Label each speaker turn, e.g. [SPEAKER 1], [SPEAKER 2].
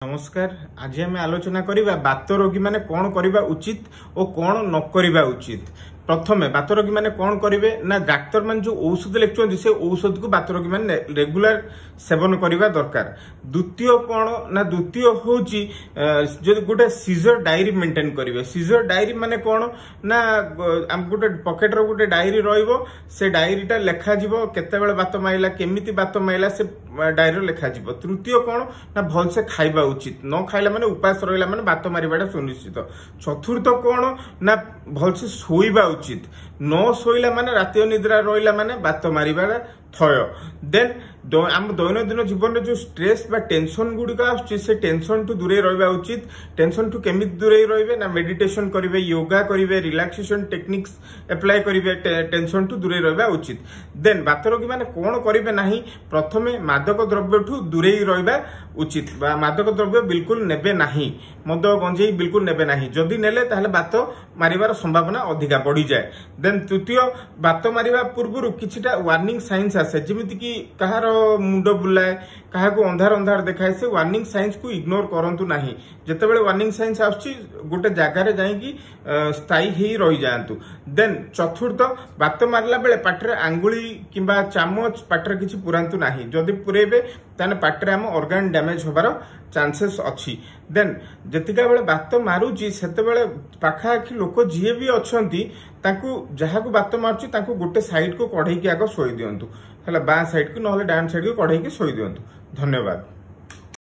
[SPEAKER 1] नमस्कार। आज आम आलोचना करिबा बात रोगी माने कौन करिबा उचित और कौन न करिबा उचित। प्रथमे बात रोगी माने कौन करिवे ना डाक्तर मान जो औषध लिखुछन से औषध को बात रोगी माने रेगुलर सेवन करिबा दरकार। द्वितीय कौन ना द्वितीय होची जो गोटे सीजर डायरी मेंटेन करिवे। सीजर डायरी माने कौन ना आम गोटे पॉकेट रो गोटे डायरी रहइबो से डायरीटा लेखा जिवो केते बेले बात माइला केमिति बात माइला से डायरी लेखा जिवो। तृतीय कौन ना भल से खाइबा उचित न खाइला माने उपास रहिला माने बात मारिबाटा सुनिश्चित। चतुर्थ कौन ना भल से सोइबा उचित न सोइला माने राति निद्रा रहिला माने बात मारिबाटा थय। देन आम दैनंदिन जीवन में जो स्ट्रेस बा टेंशन गुड़िक आसे टेंशन टू दूरे रहा उचित। टेंशन टू केमी दूरे रे ना मेडिटेशन करेंगे योगा करेंगे रिलैक्सेशन टेक्निक्स एप्लाई करेंगे टेंशन टू दूरे रहा उचित। देन बात रोगी मैंने कौन करेंगे ना प्रथमे मादक द्रव्य ठू दूरे रहा उचित। मादक द्रव्य बिल्कुल नेबे नाही मद गंजेई बिल्कुल नेबे नाही। जदि नेले ताहले बात मारिबार संभावना अधिका बढ़ी जाए। देन तृतीय बात मारिबा पूर्व किछिटा वार्निंग साइंस आसे जेमिति कि कहार मुंड बुलाए क्या अंधार अंधार देखाए से वार्निंग साइंस को इग्नोर करंतु नाही। जेतेबेले वार्निंग साइंस आछी गोटे जगार जाइकी स्थायी ही रही जातु। देन चतुर्थ बात मारला बेले पाटरे आंगुली किंबा चामच पाटरे किछि पुरांतु नाही। जदि पुरेबे ताने पाटरे हम ऑर्गन डैमेज होबार चांसेस अच्छी। देन जतिका बेले बात मारुची सेते बेले पाखाआखि लोक जीए भी अछंती तांकु जहाकु बात मारुची तांकु गोटे साइड को कढ़ई के आग सोई दियंतु। बाँ साइड को नहले डान साइड को कढ़ई के सोई दियंतु। धन्यवाद।